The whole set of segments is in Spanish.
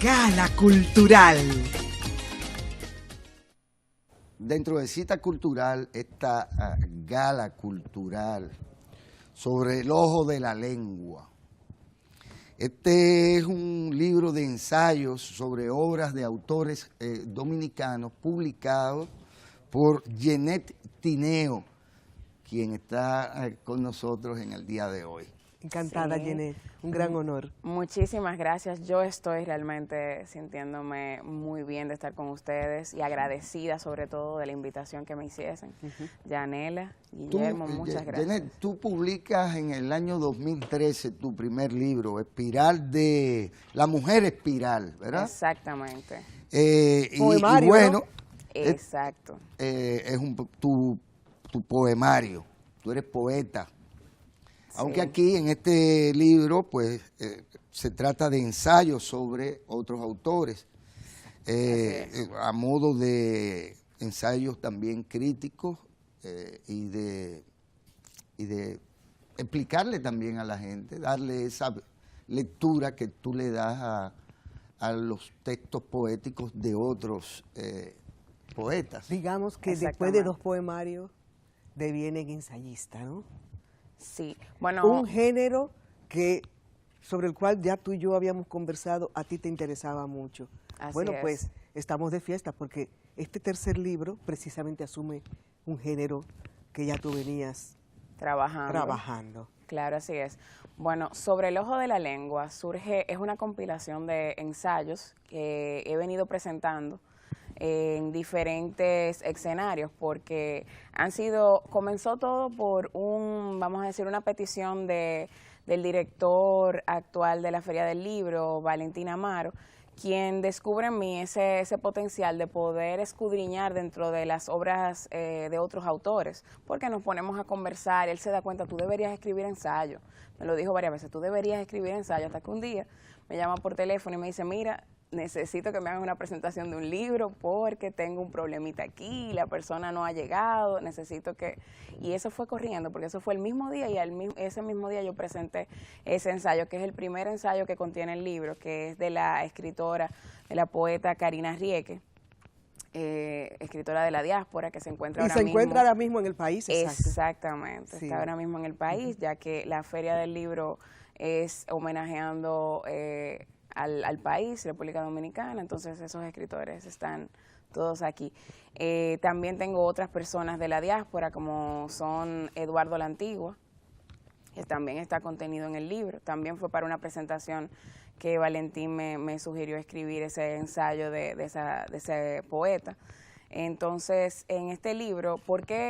Gala Cultural. Dentro de Cita Cultural, esta gala cultural sobre el ojo de la lengua. Este es un libro de ensayos sobre obras de autores dominicanos publicados por Jeanette Tineo, quien está con nosotros en el día de hoy. Encantada, sí. Jeanette, un gran honor. Muchísimas gracias. Yo estoy realmente sintiéndome muy bien de estar con ustedes y agradecida sobre todo de la invitación que me hiciesen. Yanela, Guillermo, muchas gracias. Jeanette, tú publicas en el año 2013 tu primer libro, Espiral de La Mujer Espiral, ¿verdad? Exactamente. Y bueno, ¿no? Exacto. Es tu poemario, tú eres poeta. Aunque aquí en este libro pues se trata de ensayos sobre otros autores, a modo de ensayos también críticos y de explicarle también a la gente, darle esa lectura que tú le das a los textos poéticos de otros poetas. Digamos que después de 2 poemarios devienen ensayista, ¿no? Sí, bueno. Un género sobre el cual ya tú y yo habíamos conversado, a ti te interesaba mucho. Bueno, pues estamos de fiesta porque este tercer libro precisamente asume un género que ya tú venías trabajando. Claro, así es. Bueno, sobre el ojo de la lengua es una compilación de ensayos que he venido presentando en diferentes escenarios, porque comenzó todo por vamos a decir, una petición del director actual de la Feria del Libro, Valentín Amaro, quien descubre en mí ese potencial de poder escudriñar dentro de las obras de otros autores, porque nos ponemos a conversar, él se da cuenta, tú deberías escribir ensayo, me lo dijo varias veces, tú deberías escribir ensayo, hasta que un día me llama por teléfono y me dice, mira, necesito que me hagan una presentación de un libro porque tengo un problemita aquí, la persona no ha llegado, necesito que... Y eso fue corriendo, porque eso fue el mismo día y ese mismo día yo presenté ese ensayo, que es el primer ensayo que contiene el libro, que es de la escritora, de la poeta Karina Rieke, escritora de la diáspora, que se encuentra ahora mismo en el país. Exactamente, sí. Está ahora mismo en el país, ya que la Feria del Libro es homenajeando al país, República Dominicana, entonces esos escritores están todos aquí. También tengo otras personas de la diáspora, como son Eduardo La Antigua, que también está contenido en el libro. También fue para una presentación que Valentín me sugirió escribir ese ensayo de ese poeta. Entonces, en este libro,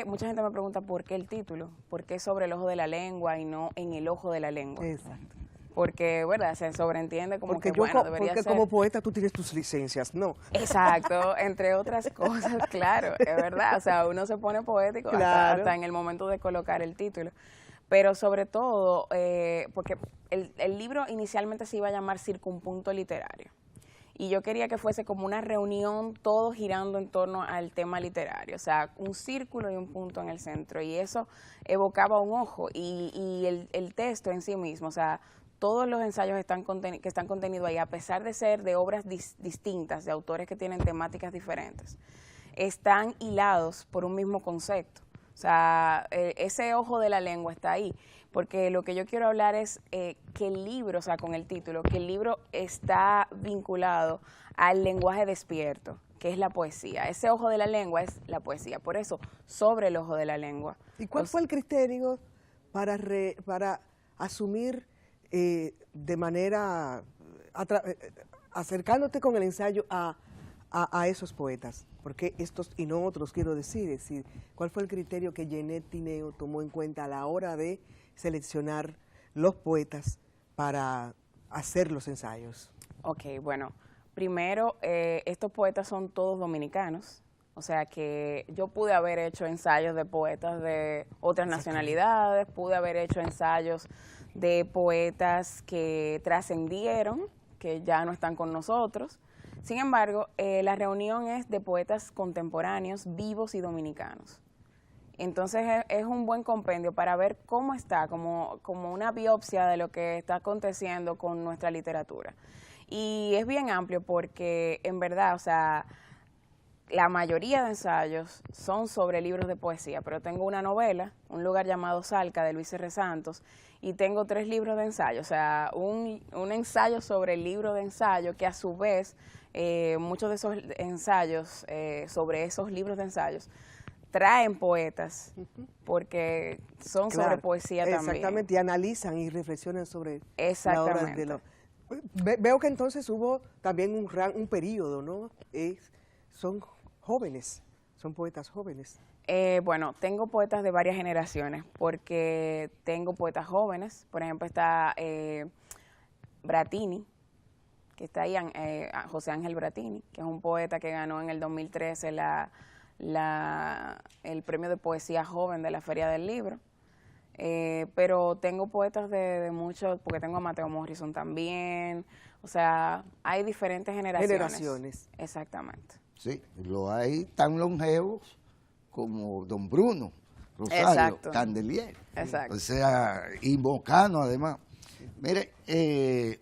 mucha gente me pregunta por qué el título, por qué sobre el ojo de la lengua y no en el ojo de la lengua. Exacto. Porque, ¿verdad? Se sobreentiende como porque que, bueno, debería porque ser. Como poeta tú tienes tus licencias, ¿no? Exacto, entre otras cosas, claro, es verdad. O sea, uno se pone poético hasta en el momento de colocar el título. Pero sobre todo, porque el libro inicialmente se iba a llamar Circunpunto Literario. Y yo quería que fuese como una reunión, todo girando en torno al tema literario. O sea, un círculo y un punto en el centro. Y eso evocaba un ojo y el texto en sí mismo, o sea, todos los ensayos que están contenidos ahí, a pesar de ser de obras distintas, de autores que tienen temáticas diferentes, están hilados por un mismo concepto. O sea, ese ojo de la lengua está ahí, porque lo que yo quiero hablar es que el libro, o sea, con el título, que el libro está vinculado al lenguaje despierto, que es la poesía. Ese ojo de la lengua es la poesía, por eso, sobre el ojo de la lengua. ¿Y cuál fue el criterio para asumir de manera, acercándote con el ensayo a esos poetas? Porque estos y no otros, quiero decir, ¿cuál fue el criterio que Jeanette Tineo tomó en cuenta a la hora de seleccionar los poetas para hacer los ensayos? Ok, bueno, primero, estos poetas son todos dominicanos, o sea que yo pude haber hecho ensayos de poetas de otras nacionalidades, pude haber hecho ensayos de poetas que trascendieron, que ya no están con nosotros. Sin embargo, la reunión es de poetas contemporáneos, vivos y dominicanos. Entonces es un buen compendio para ver cómo está, como una biopsia de lo que está aconteciendo con nuestra literatura. Y es bien amplio porque en verdad, o sea, la mayoría de ensayos son sobre libros de poesía, pero tengo una novela, Un lugar llamado Salca, de Luis R. Santos, y tengo 3 libros de ensayo, o sea, un ensayo sobre el libro de ensayo, que a su vez muchos de esos ensayos sobre esos libros de ensayos traen poetas, porque son sobre poesía también. Exactamente, y analizan y reflexionan sobre la obra de los... Veo que entonces hubo también un periodo, ¿no? Son jóvenes, son poetas jóvenes. Bueno, tengo poetas de varias generaciones, porque tengo poetas jóvenes, por ejemplo está Bratini, que está ahí, José Ángel Bratini, que es un poeta que ganó en el 2013 el premio de poesía joven de la Feria del Libro. Pero tengo poetas de muchos, porque tengo a Mateo Morrison también, o sea, hay diferentes generaciones. Exactamente. Sí, lo hay tan longevos como don Bruno Rosario Candelier. Exacto. O sea, y Bocano además. Mire,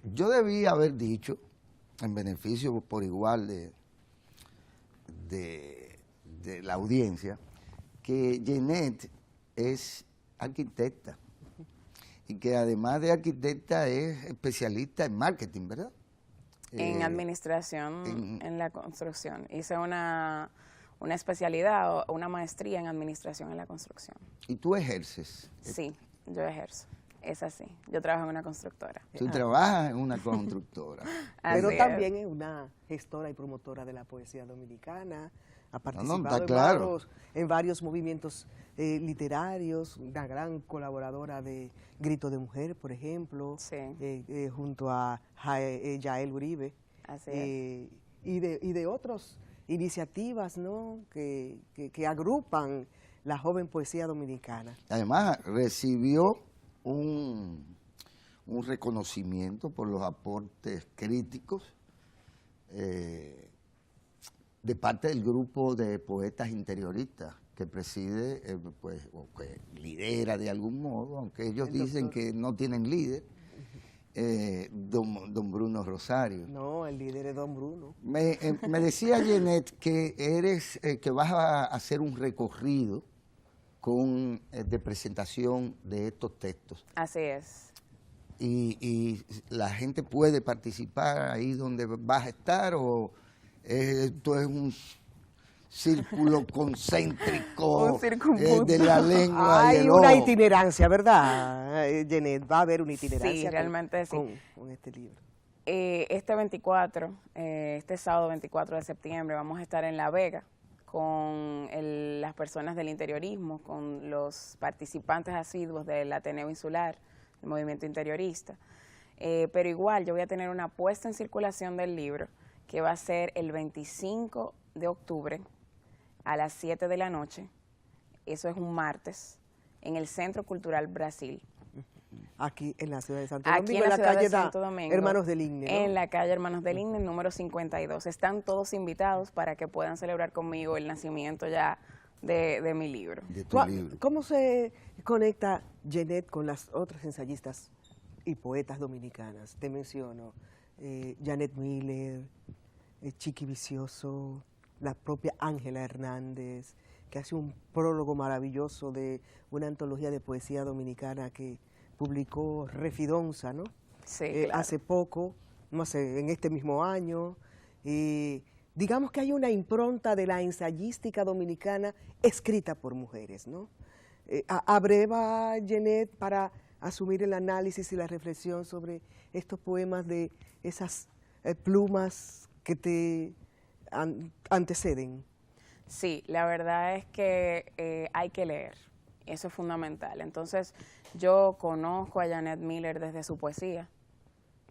yo debía haber dicho, en beneficio por igual de la audiencia, que Jeanette es arquitecta y que además de arquitecta es especialista en marketing, ¿verdad? En administración en la construcción. Hice una especialidad o una maestría en administración en la construcción. ¿Y tú ejerces? Sí, yo ejerzo. Es así. Yo trabajo en una constructora. Tú trabajas en una constructora. Pero también es una gestora y promotora de la poesía dominicana. Ha participado en varios movimientos literarios, una gran colaboradora de Grito de Mujer, por ejemplo, junto a Yael Uribe. Así es. Y de otras iniciativas, ¿no? que agrupan la joven poesía dominicana. Además, recibió un reconocimiento por los aportes críticos de parte del grupo de poetas interioristas que preside, pues, o que lidera de algún modo, aunque ellos dicen que no tienen líder, don Bruno Rosario. No, el líder es don Bruno. Me decía Jeanette que vas a hacer un recorrido de presentación de estos textos. Así es. Y la gente puede participar ahí donde vas a estar, o esto es un círculo concéntrico de la lengua. Hay una itinerancia, ¿verdad, Jeanette? Va a haber una itinerancia. Sí, realmente con este libro. Este sábado 24 de septiembre vamos a estar en La Vega con las personas del interiorismo, con los participantes asiduos del Ateneo Insular, el movimiento interiorista. Pero igual yo voy a tener una puesta en circulación del libro que va a ser el 25 de octubre a las 7 de la noche, eso es un martes, en el Centro Cultural Brasil. Aquí en la ciudad de Santo Domingo. Aquí en la ciudad de Santo Domingo. Hermanos del Igne, ¿no? En la calle Hermanos del Igne, número 52. Están todos invitados para que puedan celebrar conmigo el nacimiento ya de mi libro. De tu libro. ¿Cómo se conecta Jeanette con las otras ensayistas y poetas dominicanas? Te menciono Janet Miller, Chiqui Vicioso, la propia Ángela Hernández, que hace un prólogo maravilloso de una antología de poesía dominicana que publicó Refidonza, ¿no? Sí, claro. Hace poco, no sé, en este mismo año. Digamos que hay una impronta de la ensayística dominicana escrita por mujeres, ¿no? Abreva Jeanette para asumir el análisis y la reflexión sobre estos poemas de esas plumas que te anteceden. Sí, la verdad es que hay que leer, eso es fundamental. Entonces, yo conozco a Janet Miller desde su poesía,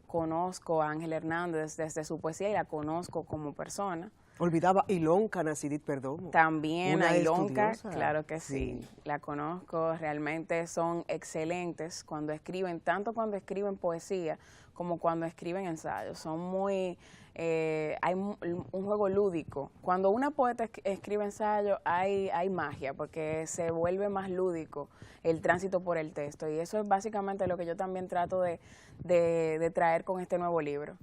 conozco a Ángela Hernández desde su poesía y la conozco como persona. Olvidaba a Ilonka Nacidit Perdomo. También a Ilonka, claro que sí, la conozco, realmente son excelentes cuando escriben, tanto cuando escriben poesía como cuando escriben ensayos, son muy... hay un juego lúdico. Cuando una poeta escribe ensayo, hay magia, porque se vuelve más lúdico el tránsito por el texto. Y eso es básicamente lo que yo también trato de traer con este nuevo libro.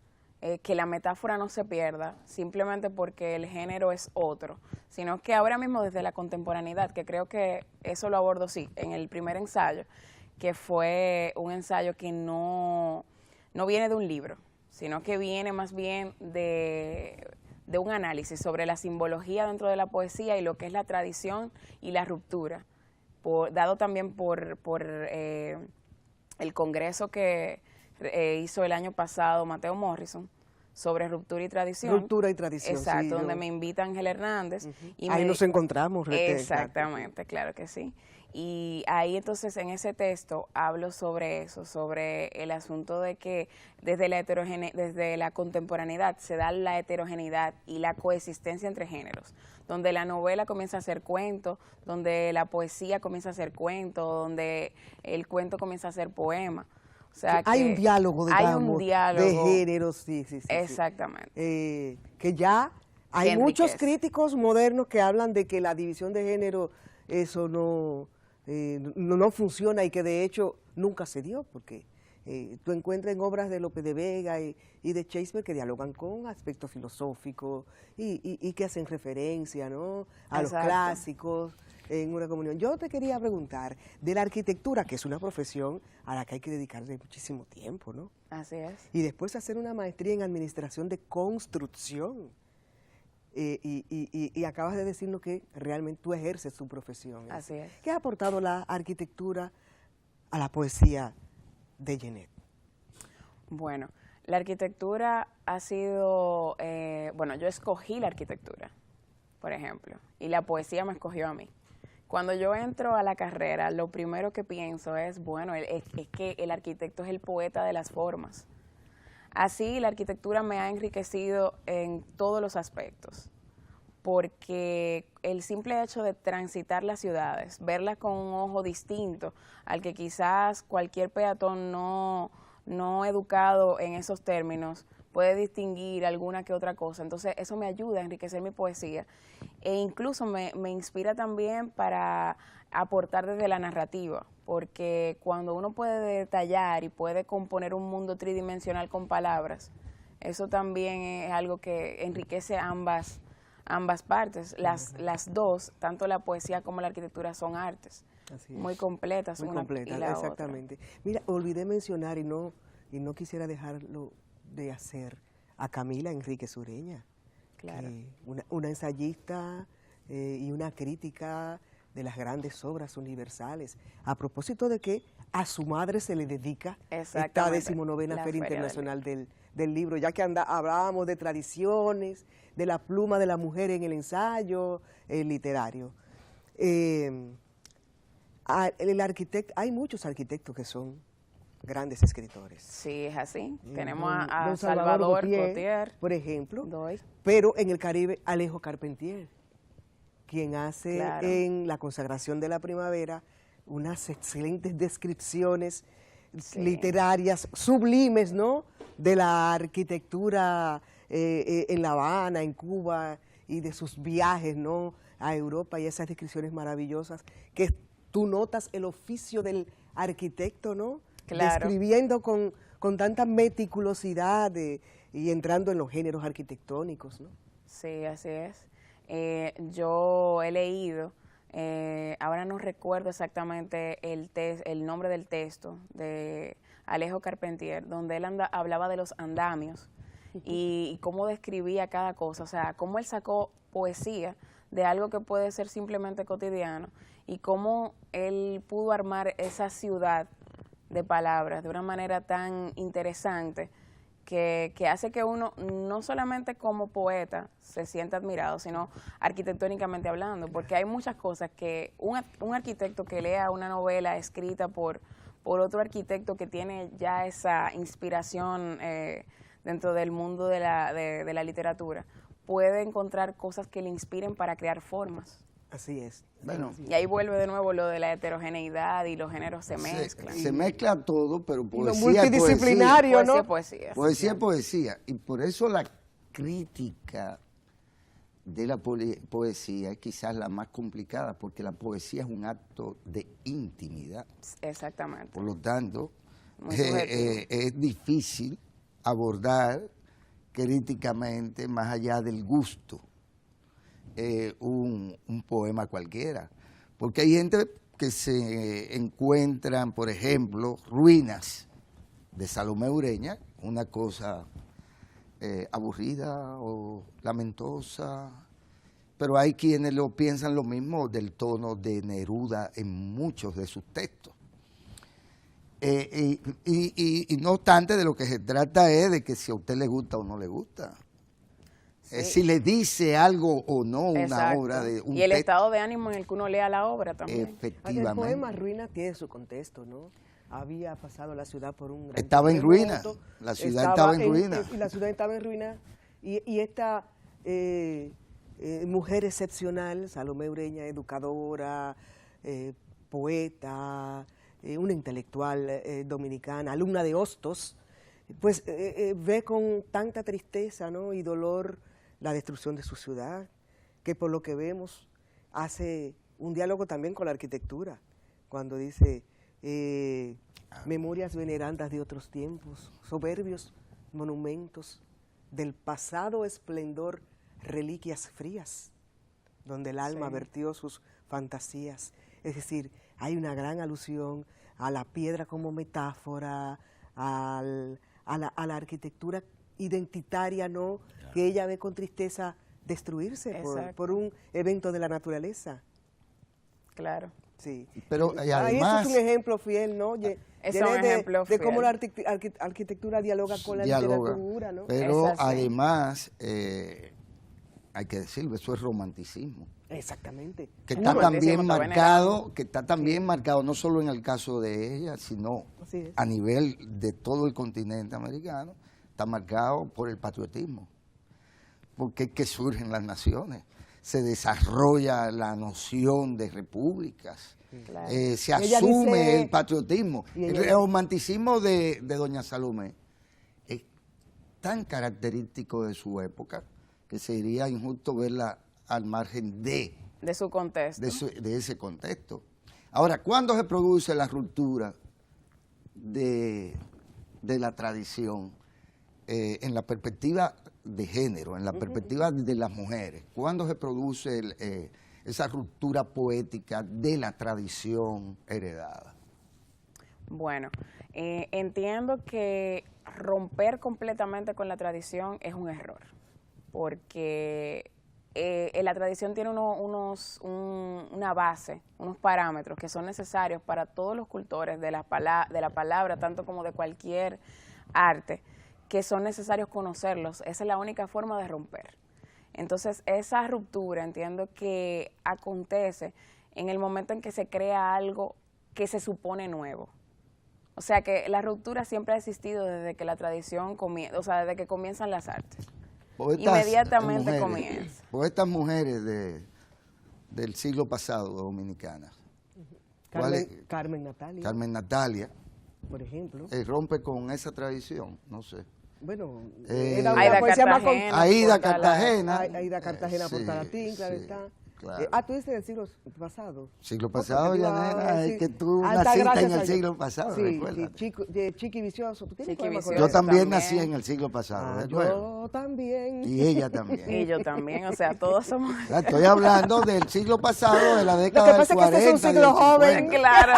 que la metáfora no se pierda simplemente porque el género es otro, sino que ahora mismo desde la contemporaneidad, que creo que eso lo abordo sí, en el primer ensayo, que fue un ensayo que no viene de un libro, sino que viene más bien de un análisis sobre la simbología dentro de la poesía y lo que es la tradición y la ruptura, dado también por el congreso que hizo el año pasado Mateo Morrison sobre ruptura y tradición. Ruptura y tradición, exacto, sí, donde me invita Ángel Hernández. Y ahí nos encontramos. Exactamente, claro que sí. Y ahí entonces en ese texto hablo sobre eso, sobre el asunto de que desde la contemporaneidad se da la heterogeneidad y la coexistencia entre géneros, donde la novela comienza a ser cuento, donde la poesía comienza a ser cuento, donde el cuento comienza a ser poema. O sea, hay un diálogo, digamos, de géneros, sí. Exactamente. Que ya hay muchos críticos modernos que hablan de que la división de género, eso no funciona y que de hecho nunca se dio, porque tú encuentras en obras de Lope de Vega y de Shakespeare que dialogan con aspectos filosóficos y que hacen referencia, ¿no?, a los clásicos en una comunión. Yo te quería preguntar de la arquitectura, que es una profesión a la que hay que dedicarle muchísimo tiempo, ¿no? Así es. Y después hacer una maestría en administración de construcción. Y acabas de decirnos que realmente tú ejerces tu profesión. Así es. ¿Qué ha aportado la arquitectura a la poesía de Jeanette? Bueno, la arquitectura ha sido, yo escogí la arquitectura, por ejemplo, y la poesía me escogió a mí. Cuando yo entro a la carrera, lo primero que pienso es, es que el arquitecto es el poeta de las formas. Así, la arquitectura me ha enriquecido en todos los aspectos, porque el simple hecho de transitar las ciudades, verlas con un ojo distinto al que quizás cualquier peatón no educado en esos términos puede distinguir alguna que otra cosa. Entonces, eso me ayuda a enriquecer mi poesía e incluso me inspira también para aportar desde la narrativa, porque cuando uno puede detallar y puede componer un mundo tridimensional con palabras, eso también es algo que enriquece ambas partes. Las dos, tanto la poesía como la arquitectura, son artes muy completas. Muy completas, exactamente. Otra. Mira, olvidé mencionar y no quisiera dejarlo de hacer a Camila Enríquez Ureña, claro, una ensayista y una crítica de las grandes obras universales, a propósito de que a su madre se le dedica esta 19ª Feria Internacional del Libro, ya que hablábamos de tradiciones, de la pluma de la mujer en el ensayo literario. Hay muchos arquitectos que son grandes escritores. Sí, es así. Tenemos a Salvador Gautier, por ejemplo, pero en el Caribe, Alejo Carpentier, quien hace en La consagración de la primavera unas excelentes descripciones literarias sublimes, ¿no?, de la arquitectura en La Habana, en Cuba, y de sus viajes, ¿no?, a Europa, y esas descripciones maravillosas que tú notas el oficio del arquitecto, ¿no?, describiendo con tanta meticulosidad y entrando en los géneros arquitectónicos, ¿no? Sí, así es. Yo he leído, ahora no recuerdo exactamente el nombre del texto de Alejo Carpentier, donde él hablaba de los andamios y cómo describía cada cosa, o sea, cómo él sacó poesía de algo que puede ser simplemente cotidiano y cómo él pudo armar esa ciudad de palabras de una manera tan interesante que hace que uno, no solamente como poeta, se sienta admirado, sino arquitectónicamente hablando, porque hay muchas cosas que un arquitecto que lea una novela escrita por otro arquitecto que tiene ya esa inspiración dentro del mundo de la literatura, puede encontrar cosas que le inspiren para crear formas. Así es. Bueno, y ahí vuelve de nuevo lo de la heterogeneidad y los géneros se mezclan. Se mezcla todo, pero poesía multidisciplinario, es poesía. ¿no? Poesía es poesía. Y por eso la crítica de la poesía es quizás la más complicada, porque la poesía es un acto de intimidad. Exactamente. Por lo tanto, es difícil abordar críticamente, más allá del gusto, un poema cualquiera. Porque hay gente que se encuentran, por ejemplo, ruinas de Salomé Ureña, una cosa aburrida o lamentosa, pero hay quienes lo piensan lo mismo del tono de Neruda en muchos de sus textos. Y no obstante, de lo que se trata es de que si a usted le gusta o no le gusta. Sí. Si le dice algo o no una obra de un y el estado de ánimo en el que uno lea la obra también. Efectivamente. El poema Ruina tiene su contexto, ¿no? Había pasado la ciudad por un gran estaba en ruina, la ciudad estaba en ruina. Y la ciudad estaba en ruina. Y esta mujer excepcional, Salomé Ureña, educadora, poeta, una intelectual dominicana, alumna de Hostos, pues ve con tanta tristeza, ¿no?, y dolor la destrucción de su ciudad, que por lo que vemos hace un diálogo también con la arquitectura, cuando dice memorias venerandas de otros tiempos, soberbios monumentos del pasado esplendor, reliquias frías, donde el alma vertió sus fantasías. Es decir, hay una gran alusión a la piedra como metáfora, a la arquitectura identitaria, ¿no?, que ella ve con tristeza destruirse por un evento de la naturaleza. Claro. Sí. Pero además, eso es un ejemplo fiel, ¿no? Es un ejemplo de fiel. Cómo la arquitectura dialoga con la literatura, ¿no? Pero además, hay que decirlo, eso es romanticismo. Exactamente. Que está también marcado, no solo en el caso de ella, sino a nivel de todo el continente americano, está marcado por el patriotismo. Porque es que surgen las naciones, se desarrolla la noción de repúblicas, se asume el patriotismo. El romanticismo de doña Salomé es tan característico de su época que sería injusto verla al margen de su contexto. De ese contexto. Ahora, ¿cuándo se produce la ruptura de la tradición en la perspectiva de género, en la perspectiva de las mujeres? ¿Cuándo se produce esa ruptura poética de la tradición heredada? Bueno, entiendo que romper completamente con la tradición es un error, porque la tradición tiene una base, unos parámetros que son necesarios para todos los cultores de la palabra, tanto como de cualquier arte, que son necesarios conocerlos. Esa es la única forma de romper. Entonces, esa ruptura entiendo que acontece en el momento en que se crea algo que se supone nuevo. O sea, que la ruptura siempre ha existido desde que la tradición comienza, o sea, desde que comienzan las artes. Inmediatamente comienza. Poetas mujeres del siglo pasado dominicanas. Carmen Natalia. Carmen Natalia. Por ejemplo. Rompe con esa tradición, no sé. Bueno, Aida Cartagena. Aida Cartagena por Talatín, claro está. Claro. Tú dices del siglo pasado. Siglo pasado, Yanela, es que tú naciste en el siglo pasado, recuerda. Chiqui Vicioso. ¿Tú tienes yo también nací en el siglo pasado. Yo también. Y ella también. Y yo también, o sea, todos somos... Estoy hablando del siglo pasado, de la década del 40. Lo que pasa es que este es un siglo joven. Claro.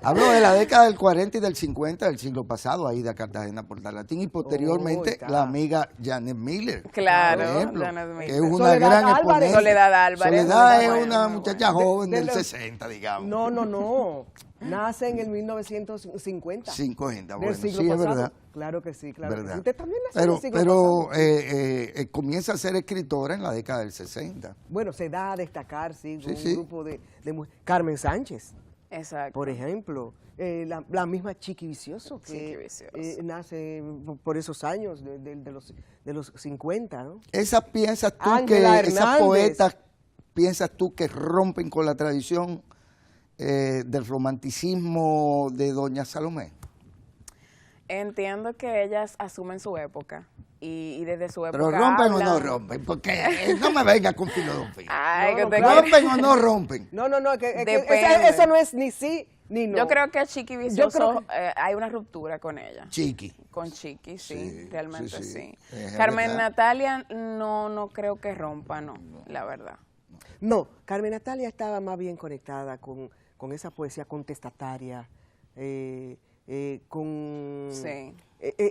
Hablo de la década del 40 y del 50 del siglo pasado, Aida Cartagena por Talatín, y posteriormente la amiga Janet Miller. Claro, por ejemplo, Janet Miller. que es una gran exponente. Soledad Álvarez. Soledad es una muchacha joven del 60, digamos. No. Nace en el 1950. 50, bueno, del siglo sí, pasado. Es verdad. Claro que sí, claro. Verdad. Usted también nació en el siglo pasado. Comienza a ser escritora en la década del 60. Bueno, se da a destacar, un grupo de mujeres. Carmen Sánchez. Exacto. Por ejemplo, la misma Chiqui Vicioso, que nace por esos años, de los 50, ¿no? Esas piensas tú esas poetas, piensas tú que rompen con la tradición del romanticismo de doña Salomé. Entiendo que ellas asumen su época. Y desde su época. Pero rompen o no rompen, porque no me venga con filosofía. Ay, ¿Rompen o no rompen? No, eso no es ni sí Yo creo que Chiqui Vicioso hay una ruptura con ella. Chiqui. Con Chiqui, sí, realmente sí. Carmen Natalia no creo que rompa, no, la verdad. No, Carmen Natalia estaba más bien conectada con esa poesía contestataria,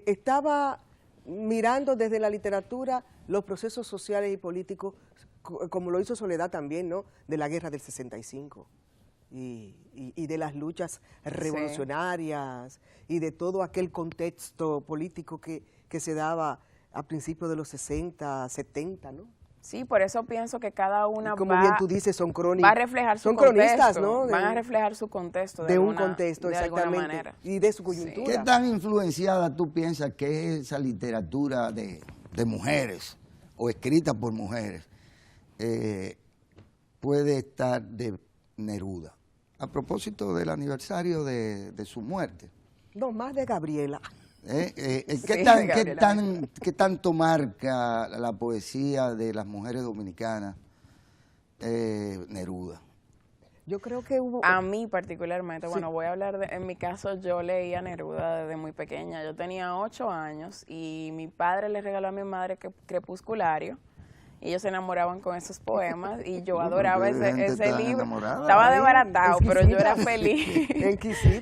estaba mirando desde la literatura los procesos sociales y políticos, como lo hizo Soledad también, ¿no?, de la guerra del 65. Y de las luchas revolucionarias y de todo aquel contexto político que se daba a principios de los 60, 70, ¿no? Sí, por eso pienso que cada una como bien tú dices, son crónicas. Va a reflejar su contexto. Son cronistas, ¿no? Van a reflejar su contexto de un contexto, exactamente, alguna manera. Y de su coyuntura. ¿Qué tan influenciada tú piensas que es esa literatura de mujeres o escrita por mujeres puede estar de Neruda? A propósito del aniversario de su muerte. No, más de Gabriela. ¿Qué tanto marca la poesía de las mujeres dominicanas Neruda? Yo creo que hubo... A mí particularmente, bueno, voy a hablar en mi caso, yo leía Neruda desde muy pequeña. Yo tenía 8 años y mi padre le regaló a mi madre Crepusculario. Y ellos se enamoraban con esos poemas y yo adoraba ese libro. Estaba desbaratado, pero yo era feliz.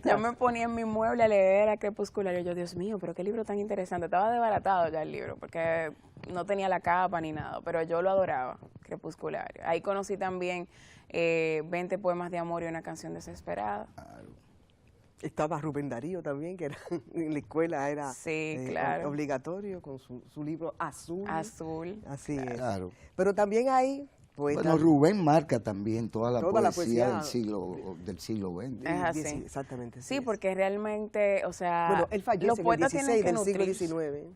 Yo me ponía en mi mueble a leer a Crepusculario. Yo, Dios mío, pero qué libro tan interesante. Estaba desbaratado ya el libro, porque no tenía la capa ni nada, pero yo lo adoraba, Crepusculario. Ahí conocí también 20 poemas de amor y una canción desesperada. Estaba Rubén Darío también, que era, en la escuela era obligatorio con su libro Azul. Azul. Así es. Claro. Pero también hay poetas. Bueno, Rubén marca también toda la poesía del siglo XX. Es así. Exactamente. Sí, porque realmente, o sea, bueno, él fallece los poetas en el 16 del siglo XIX.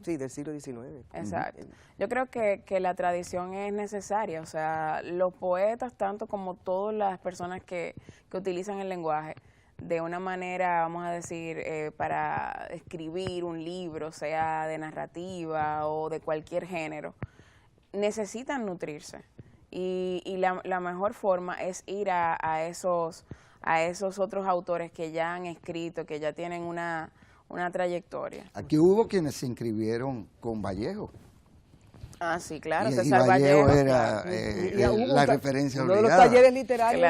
Sí, del siglo XIX. Exacto. Yo creo que la tradición es necesaria, o sea, los poetas, tanto como todas las personas que utilizan el lenguaje, de una manera, vamos a decir, para escribir un libro, sea de narrativa o de cualquier género, necesitan nutrirse. Y la mejor forma es ir a esos otros autores que ya han escrito, que ya tienen una trayectoria. Aquí hubo quienes se inscribieron con Vallejo. Ah, sí, claro, César Vallejo era la referencia obligada. Uno de los talleres literarios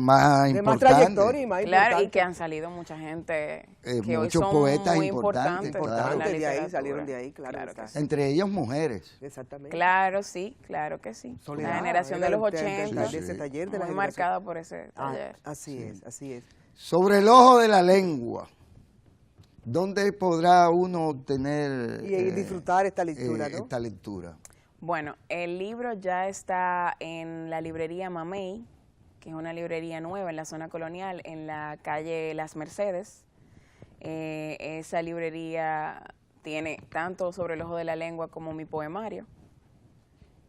más importantes. De más trayectoria y más importante. Y que han salido mucha gente que hoy son poetas muy importantes. De ahí, salieron de ahí, claro que sí. Entre ellos mujeres. Exactamente. Claro, sí, claro que sí. Soledad, la generación de los 80, de ese taller, muy marcada por ese taller. Así es, así es. Sobre el ojo de la lengua. ¿Dónde podrá uno obtener y disfrutar esta lectura, ¿no? Esta lectura? Bueno, el libro ya está en la librería Mamey, que es una librería nueva en la zona colonial, en la calle Las Mercedes. Esa librería tiene tanto Sobre el ojo de la lengua como mi poemario.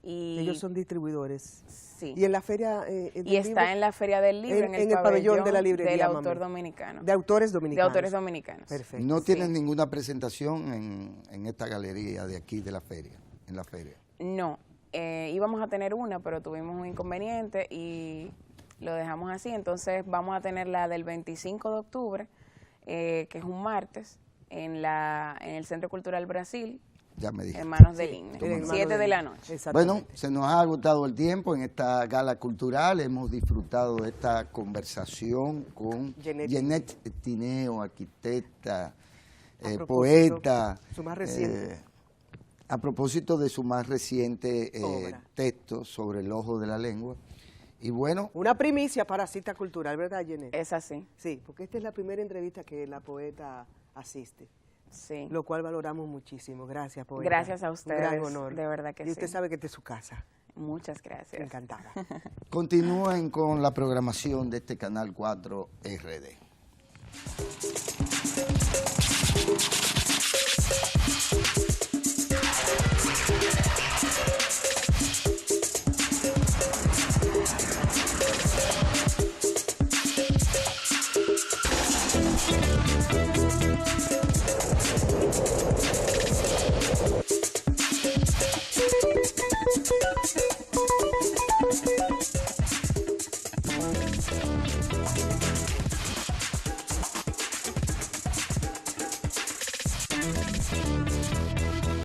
Y ellos son distribuidores. Sí. Y en la feria y está en la feria del libro, en el pabellón de la librería del autor dominicano. De autores dominicanos. De autores dominicanos. Perfecto. ¿No tienen ninguna presentación en esta galería de aquí de la feria, en la feria? No, íbamos a tener una, pero tuvimos un inconveniente y lo dejamos así. Entonces vamos a tener la del 25 de octubre, que es un martes, en el Centro Cultural Brasil. Ya me dije. Hermanos del INE, 7 de la noche. Bueno, se nos ha agotado el tiempo en esta gala cultural. Hemos disfrutado de esta conversación con Jeanette Tineo, arquitecta, poeta. Su más reciente. A propósito de su más reciente texto sobre el ojo de la lengua. Y bueno. Una primicia para Cita Cultural, ¿verdad, Jeanette? Es así. Sí, porque esta es la primera entrevista que la poeta asiste. Sí. Lo cual valoramos muchísimo. Gracias, poeta. Gracias a ustedes. Un gran honor. De verdad que sí. Y usted sabe que esta es su casa. Muchas gracias. Encantada. Continúen con la programación de este Canal 4 RD.